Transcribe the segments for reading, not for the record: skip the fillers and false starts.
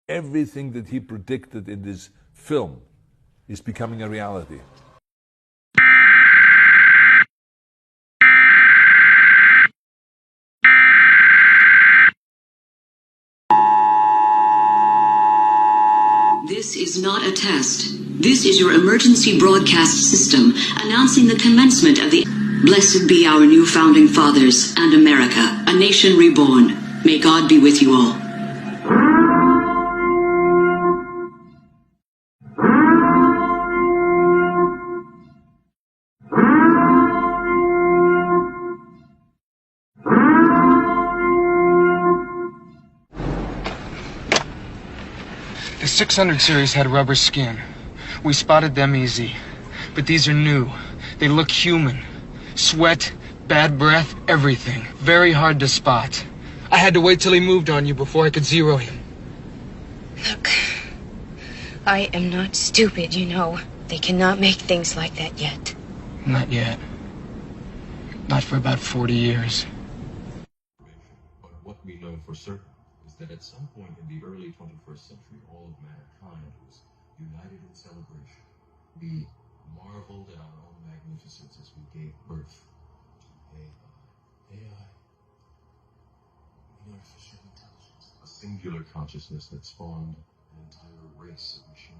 everything that he predicted in this film is becoming a reality. This is not a test. This is your emergency broadcast system announcing the commencement of the... Blessed be our new founding fathers and America, a nation reborn. May God be with you all. The 600 series had rubber skin. We spotted them easy. But these are new. They look human. Sweat, bad breath, everything. Very hard to spot. I had to wait till he moved on you before I could zero him. Look, I am not stupid, you know. They cannot make things like that yet. Not yet. Not for about 40 years. But what we know for certain is that at some point in the early 21st century, all of mankind was united in celebration. We marveled at our own magnificence as we gave birth to AI. AI, artificial intelligence. A singular consciousness that spawned an entire race of machines.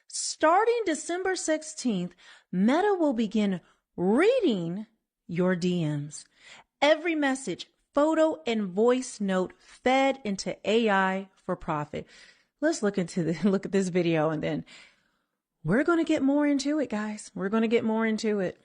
Starting December 16th, Meta will begin reading your DMs. Every message, photo, and voice note fed into AI for profit. Let's look at this video, and then we're going to get more into it, guys. We're going to get more into it.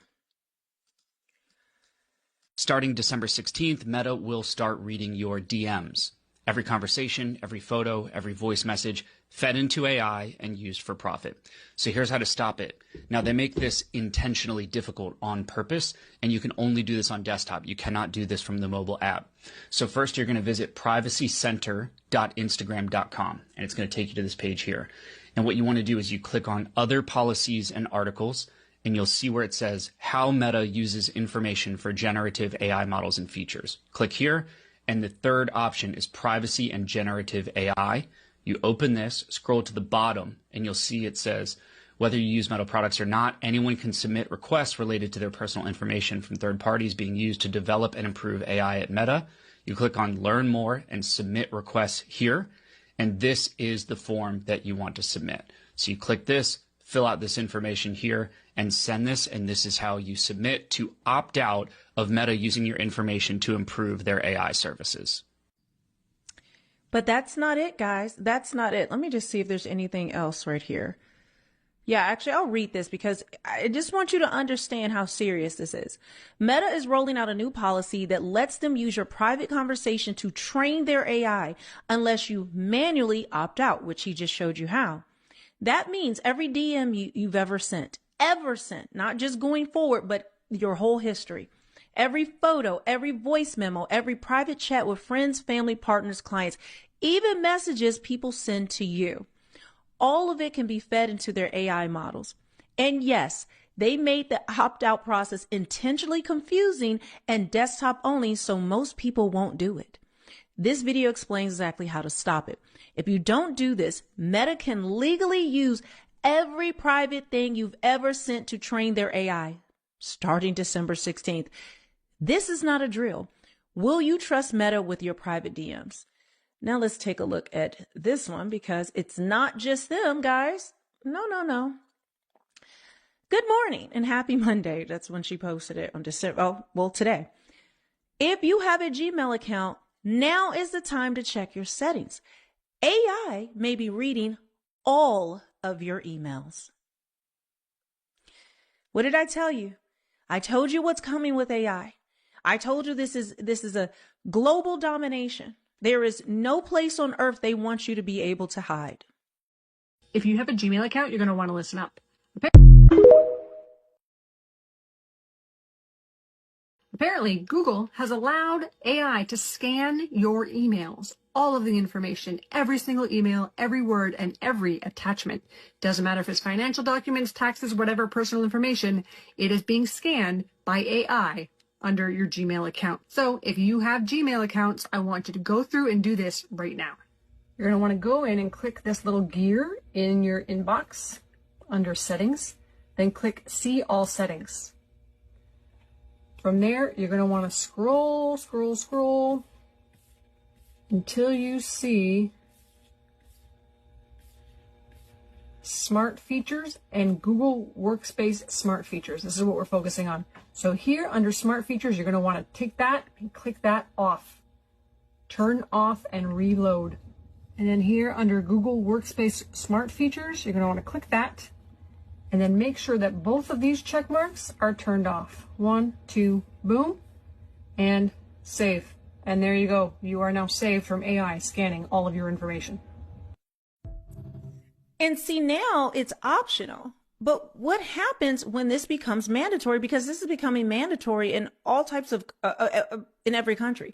Starting December 16th, Meta will start reading your DMs. Every conversation, every photo, every voice message fed into AI and used for profit. So here's how to stop it. Now, they make this intentionally difficult on purpose, and you can only do this on desktop. You cannot do this from the mobile app. So first, you're going to visit privacycenter.instagram.com, and it's going to take you to this page here. And what you want to do is you click on Other Policies and Articles, and you'll see where it says How Meta Uses Information for Generative AI Models and Features. Click here. And the third option is Privacy and Generative AI. You open this, scroll to the bottom, and you'll see it says, whether you use Meta products or not, anyone can submit requests related to their personal information from third parties being used to develop and improve AI at Meta. You click on Learn More and Submit Requests here. And this is the form that you want to submit. So you click this, fill out this information here, and send this, and this is how you submit to opt out of Meta using your information to improve their AI services. But that's not it, guys. That's not it. Let me just see if there's anything else right here. Yeah, actually, I'll read this because I just want you to understand how serious this is. Meta is rolling out a new policy that lets them use your private conversation to train their AI unless you manually opt out, which he just showed you how. That means every DM you've ever sent, not just going forward, but your whole history. Every photo, every voice memo, every private chat with friends, family, partners, clients, even messages people send to you. All of it can be fed into their AI models. And yes, they made the opt-out process intentionally confusing and desktop only, so most people won't do it. This video explains exactly how to stop it. If you don't do this, Meta can legally use every private thing you've ever sent to train their AI, starting December 16th. This is not a drill. Will you trust Meta with your private DMs? Now let's take a look at this one because it's not just them, guys. No. Good morning and happy Monday. That's when she posted it on today. If you have a Gmail account, now is the time to check your settings. AI may be reading all of your emails. What did I tell you? I told you what's coming with AI. I told you this is a global domination. There is no place on earth they want you to be able to hide. If you have a Gmail account, you're going to want to listen up. Apparently, Google has allowed AI to scan your emails all of the information, every single email, every word, and every attachment. Doesn't matter if it's financial documents, taxes, whatever personal information, it is being scanned by AI under your Gmail account. So if you have Gmail accounts, I want you to go through and do this right now. You're going to want to go in and click this little gear in your inbox under settings, then click see all settings. From there, you're going to want to scroll until you see Smart Features and Google Workspace Smart Features. This is what we're focusing on. So here under Smart Features, you're going to want to take that and click that off. Turn off and reload. And then here under Google Workspace Smart Features, you're going to want to click that. And then make sure that both of these check marks are turned off. 1, 2, boom, and save. And there you go. You are now saved from AI scanning all of your information. And see, now it's optional. But what happens when this becomes mandatory? Because this is becoming mandatory in all types of, in every country.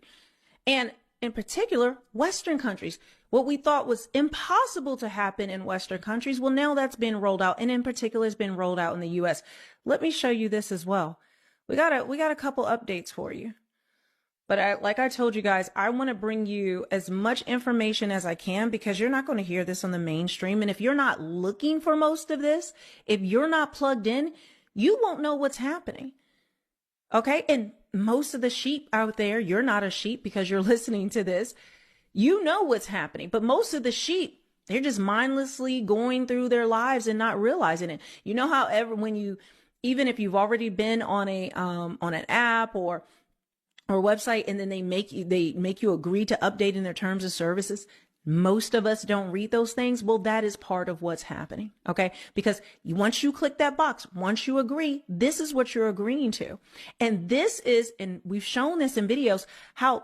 And in particular, Western countries. What we thought was impossible to happen in Western countries, well, now that's been rolled out. And in particular, it's been rolled out in the US. Let me show you this as well. We got a couple updates for you. But like I told you guys, I want to bring you as much information as I can because you're not going to hear this on the mainstream. And if you're not looking for most of this, if you're not plugged in, you won't know what's happening. Okay. And most of the sheep out there, you're not a sheep because you're listening to this. You know what's happening. But most of the sheep, they're just mindlessly going through their lives and not realizing it. You know how even if you've already been on an app or website, and then they make you agree to update in their terms of services. Most of us don't read those things. Well, that is part of what's happening. Okay. Because once you click that box, once you agree, this is what you're agreeing to. And this is, and we've shown this in videos, how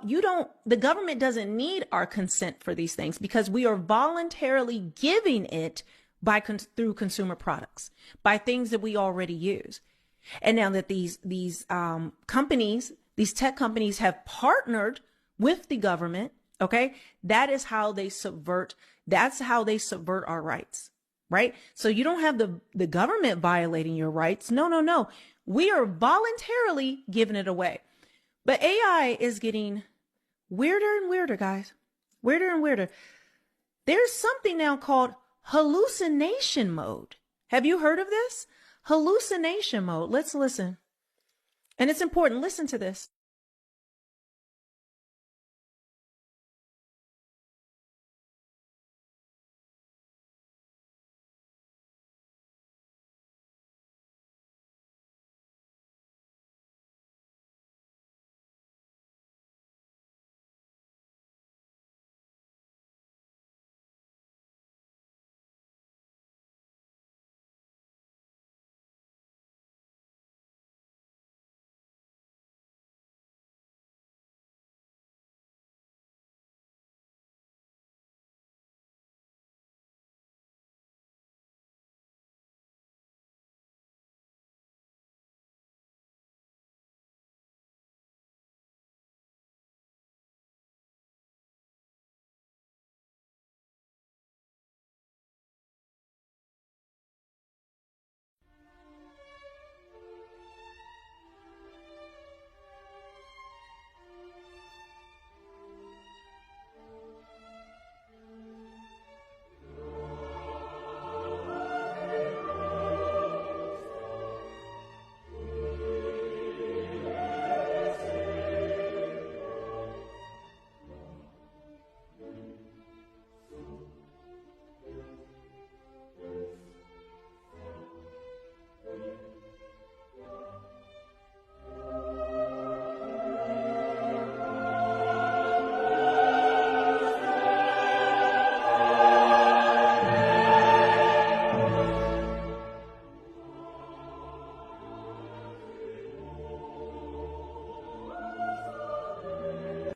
the government doesn't need our consent for these things because we are voluntarily giving it through consumer products, by things that we already use. And now that these companies, these tech companies have partnered with the government. Okay. That's how they subvert our rights, right? So you don't have the government violating your rights. No. We are voluntarily giving it away. But AI is getting weirder and weirder, guys. Weirder and weirder. There's something now called hallucination mode. Have you heard of this? Hallucination mode. Let's listen. And it's important. Listen to this.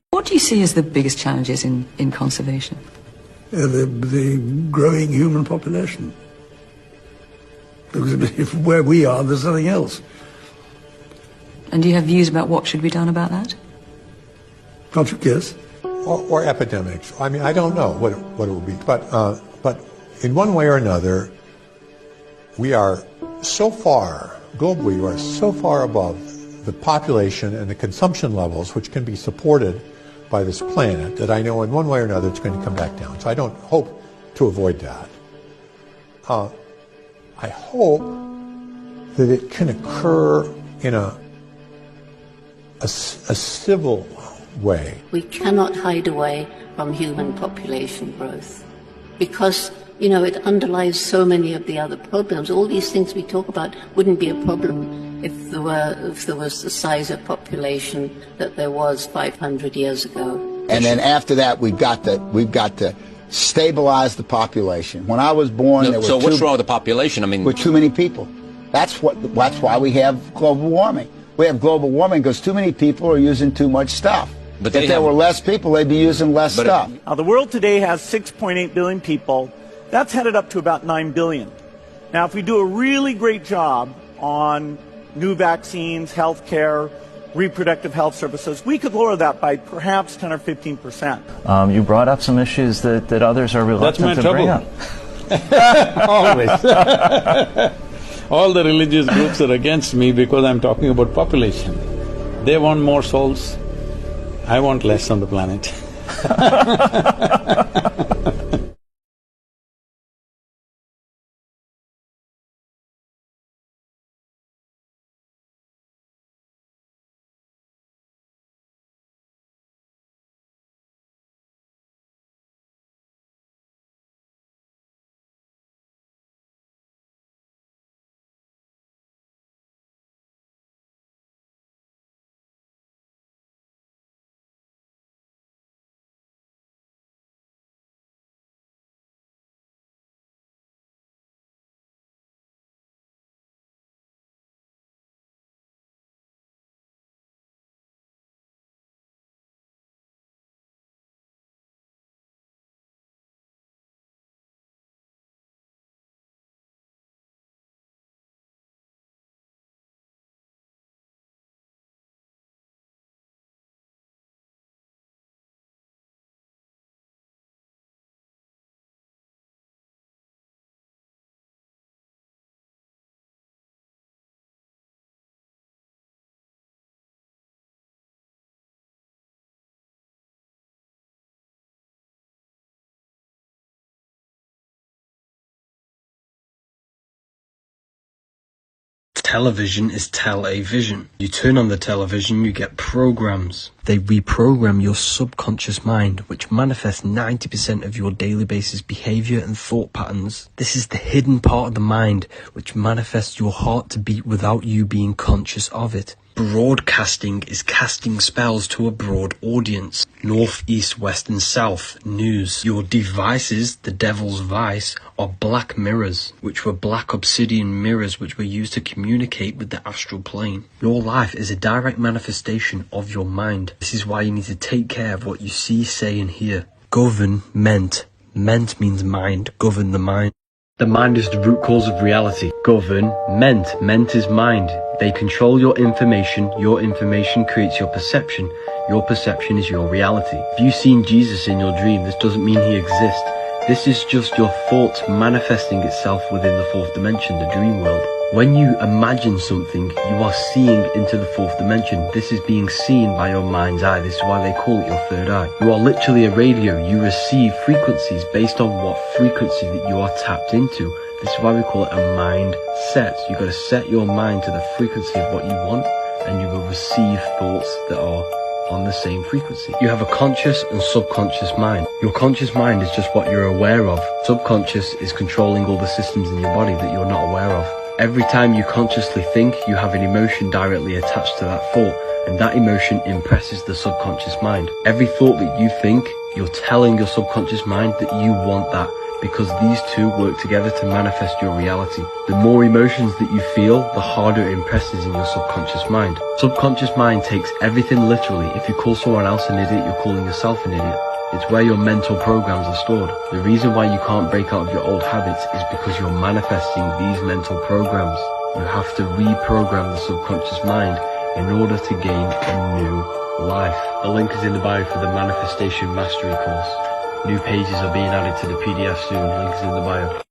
What do you see as the biggest challenges in conservation? The growing human population. Because if where we are, there's nothing else. And do you have views about what should be done about that? Can't you guess? or epidemics. I mean, I don't know what it will be, but in one way or another, we are so far, globally, we are so far above the population and the consumption levels which can be supported by this planet that I know in one way or another it's going to come back down. So I don't hope to avoid that. I hope that it can occur in a civil way. We cannot hide away from human population growth because, you know, it underlies so many of the other problems. All these things we talk about wouldn't be a problem if there was the size of population that there was 500 years ago. And then after that, we've got to stabilize the population. When I was born, there were so what's wrong with the population? I mean, with too many people. That's why we have global warming. We have global warming because too many people are using too much stuff. But if there were less people, they'd be using less stuff. Now, the world today has 6.8 billion people. That's headed up to about 9 billion. Now, if we do a really great job on new vaccines, health care, reproductive health services, we could lower that by perhaps 10 or 15%. You brought up some issues that others are reluctant to bring up. Always. All the religious groups are against me because I'm talking about population. They want more souls. I want less on the planet. Television is tele-vision. You turn on the television, you get programs. They reprogram your subconscious mind, which manifests 90% of your daily basis behavior and thought patterns. This is the hidden part of the mind, which manifests your heart to beat without you being conscious of it. Broadcasting is casting spells to a broad audience. North, east, west and south. News. Your devices, the devil's vice, are black mirrors, which were black obsidian mirrors which were used to communicate with the astral plane. Your life is a direct manifestation of your mind. This is why you need to take care of what you see, say and hear. Government. Ment means mind. Govern the mind. The mind is the root cause of reality. Government. Ment is mind. They control your information creates your perception is your reality. If you've seen Jesus in your dream, this doesn't mean he exists. This is just your thoughts manifesting itself within the fourth dimension, the dream world. When you imagine something, you are seeing into the fourth dimension. This is being seen by your mind's eye. This is why they call it your third eye. You are literally a radio. You receive frequencies based on what frequency that you are tapped into. This is why we call it a mind set. You've got to set your mind to the frequency of what you want, and you will receive thoughts that are on the same frequency. You have a conscious and subconscious mind. Your conscious mind is just what you're aware of. Subconscious is controlling all the systems in your body that you're not aware of. Every time you consciously think, you have an emotion directly attached to that thought, and that emotion impresses the subconscious mind. Every thought that you think, you're telling your subconscious mind that you want that, because these two work together to manifest your reality. The more emotions that you feel, the harder it impresses in your subconscious mind. Subconscious mind takes everything literally. If you call someone else an idiot, you're calling yourself an idiot. It's where your mental programs are stored. The reason why you can't break out of your old habits is because you're manifesting these mental programs. You have to reprogram the subconscious mind in order to gain a new Life. The link is in the bio for the Manifestation Mastery course. New pages are being added to the PDF soon. Link is in the bio.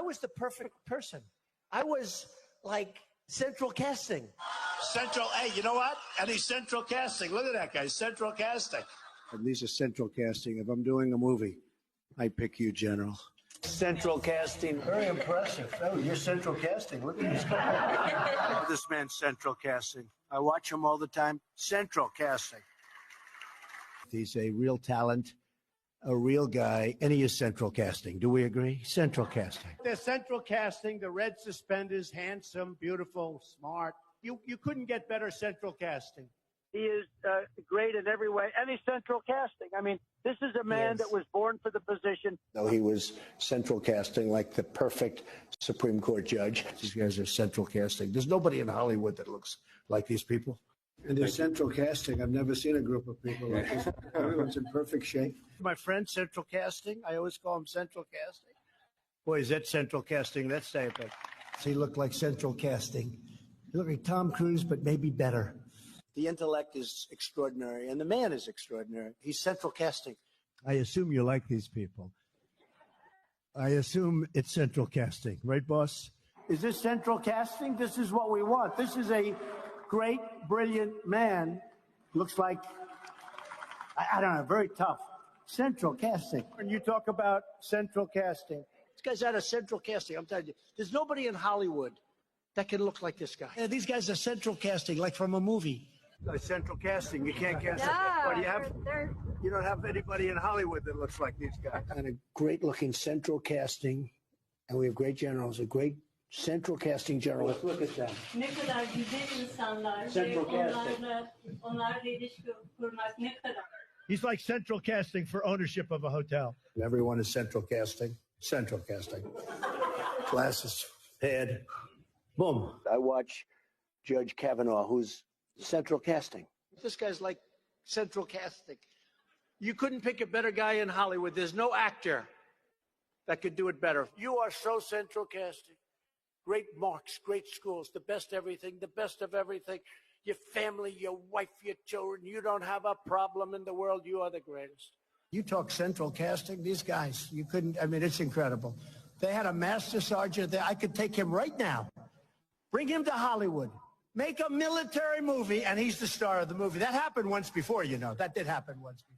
I was the perfect person. I was like central casting. Central, hey, you know what? And he's central casting. Look at that guy, central casting. And these are central casting. If I'm doing a movie, I pick you, General. Central casting. Very impressive. Oh, you're central casting. Look at this guy. Oh, this man's central casting. I watch him all the time. Central casting. He's a real talent, a real guy, and he is central casting. Do we agree? Central casting. They're central casting, the red suspenders, handsome, beautiful, smart. You couldn't get better central casting. He is great in every way, and he's central casting. I mean, this is a man that was born for the position. No, he was central casting like the perfect Supreme Court judge. These guys are central casting. There's nobody in Hollywood that looks like these people. And they're central casting. I've never seen a group of people like this. Everyone's in perfect shape. My friend, central casting. I always call him central casting. Boy, is that central casting. That's saying, but he looked like central casting. He looked like Tom Cruise, but maybe better. The intellect is extraordinary, and the man is extraordinary. He's central casting. I assume you like these people. I assume it's central casting, right, boss? Is this central casting? This is what we want. This is a great, brilliant man. Looks like, I don't know, very tough. Central casting. When you talk about central casting, this guy's out of central casting. I'm telling you, there's nobody in Hollywood that can look like this guy. Yeah, these guys are central casting, like from a movie. Central casting, you can't cast it. You don't have anybody in Hollywood that looks like these guys. And a great looking central casting, and we have great generals, a great central casting general. Let's look at them. Ne kadar güzel insanlar. Central casting. Onlarla ilişki kurmak ne kadar. He's like central casting for ownership of a hotel. Everyone is central casting. Central casting. Glasses, head, boom. I watch Judge Kavanaugh, who's central casting. This guy's like central casting. You couldn't pick a better guy in Hollywood. There's no actor that could do it better. You are so central casting. Great marks, great schools, the best everything, the best of everything. Your family, your wife, your children. You don't have a problem in the world. You are the greatest. You talk central casting, these guys, you couldn't, I mean, it's incredible. They had a master sergeant there. I could take him right now. Bring him to Hollywood. Make a military movie, and he's the star of the movie. That happened once before, you know. That did happen once before.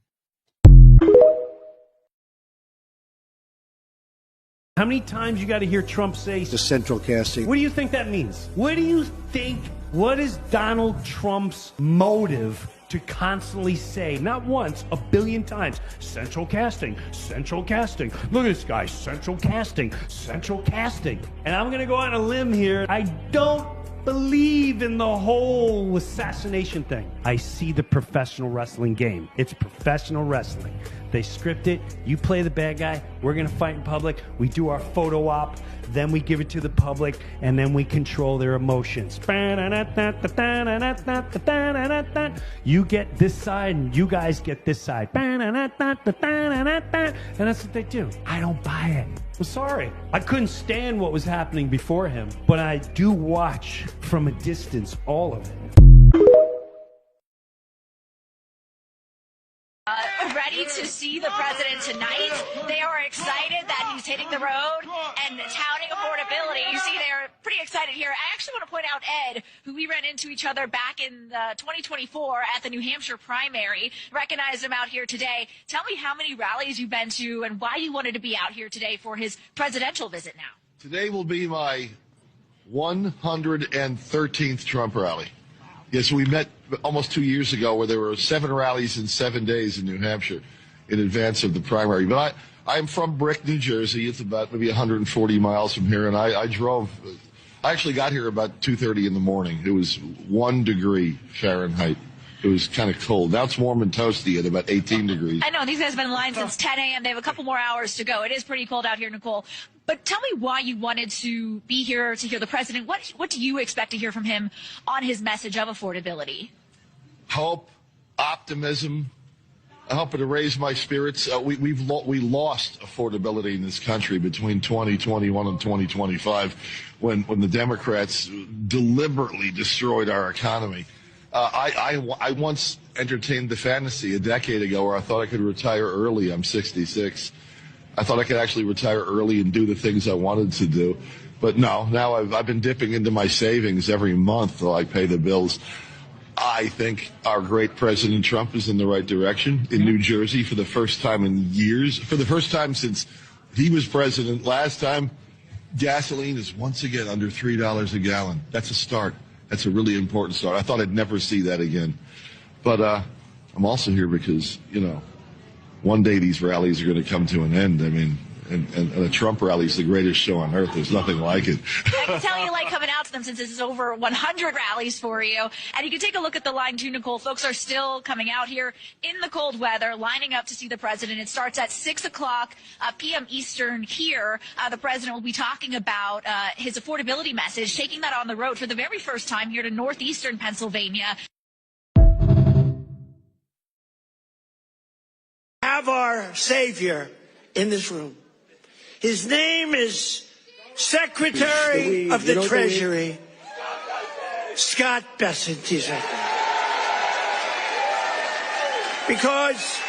How many times you got to hear Trump say the central casting? What do you think that means? What is Donald Trump's motive to constantly say, not once, a billion times, central casting, central casting. Look at this guy, central casting, central casting. And I'm going to go on a limb here. I don't believe in the whole assassination thing. I see the professional wrestling game. It's professional wrestling. They script it. You play the bad guy. We're going to fight in public. We do our photo op. Then we give it to the public. And then we control their emotions. You get this side and you guys get this side. And that's what they do. I don't buy it. I'm sorry. I couldn't stand what was happening before him. But I do watch from a distance all of it. Ready to see the president tonight. They are excited that he's hitting the road and touting affordability. You see, they're pretty excited here. I actually want to point out Ed, who we ran into each other back in 2024 at the New Hampshire primary. Recognized him out here today. Tell me how many rallies you've been to and why you wanted to be out here today for his presidential visit now. Today will be my 113th Trump rally. Yes, we met almost 2 years ago where there were 7 rallies in 7 days in New Hampshire in advance of the primary. But I'm from Brick, New Jersey. It's about maybe 140 miles from here. And I actually got here about 2:30 in the morning. It was 1 degree Fahrenheit. It was kind of cold. Now it's warm and toasty at about 18 degrees. I know, these guys have been in line since 10 a.m. They have a couple more hours to go. It is pretty cold out here, Nicole. But tell me why you wanted to be here to hear the president. What do you expect to hear from him on his message of affordability? Hope, optimism. I hope to raise my spirits. We lost affordability in this country between 2021 and 2025 when the Democrats deliberately destroyed our economy. I once entertained the fantasy a decade ago where I thought I could retire early. I'm 66. I thought I could actually retire early and do the things I wanted to do. But no, now I've been dipping into my savings every month till I pay the bills. I think our great President Trump is in the right direction in New Jersey for the first time in years, for the first time since He was president last time. Gasoline is once again under $3 a gallon. That's a start. That's a really important start. I thought I'd never see that again. But I'm also here because, you know, one day these rallies are going to come to an end. I mean, and a Trump rally is the greatest show on earth. There's nothing like it. I can tell you like coming out to them since this is over 100 rallies for you. And you can take a look at the line too, Nicole. Folks are still coming out here in the cold weather, lining up to see the president. It starts at 6 o'clock p.m. Eastern here. The president will be talking about his affordability message, taking that on the road for the very first time here to northeastern Pennsylvania. Have our savior in this room. His name is Secretary of the Treasury, Scott Bessent. He's right there. Because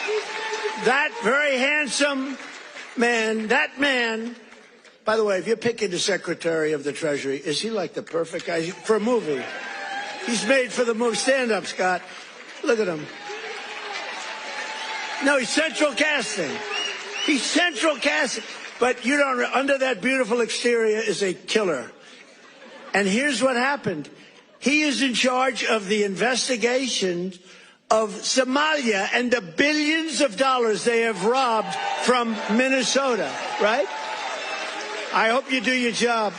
that very handsome man, by the way, if you're picking the Secretary of the Treasury, is he like the perfect guy for a movie? He's made for the movie. Stand up, Scott. Look at him. No, he's central casting. He's central casting. But you don't, under that beautiful exterior is a killer. And here's what happened. He is in charge of the investigation of Somalia and the billions of dollars they have robbed from Minnesota, right? I hope you do your job.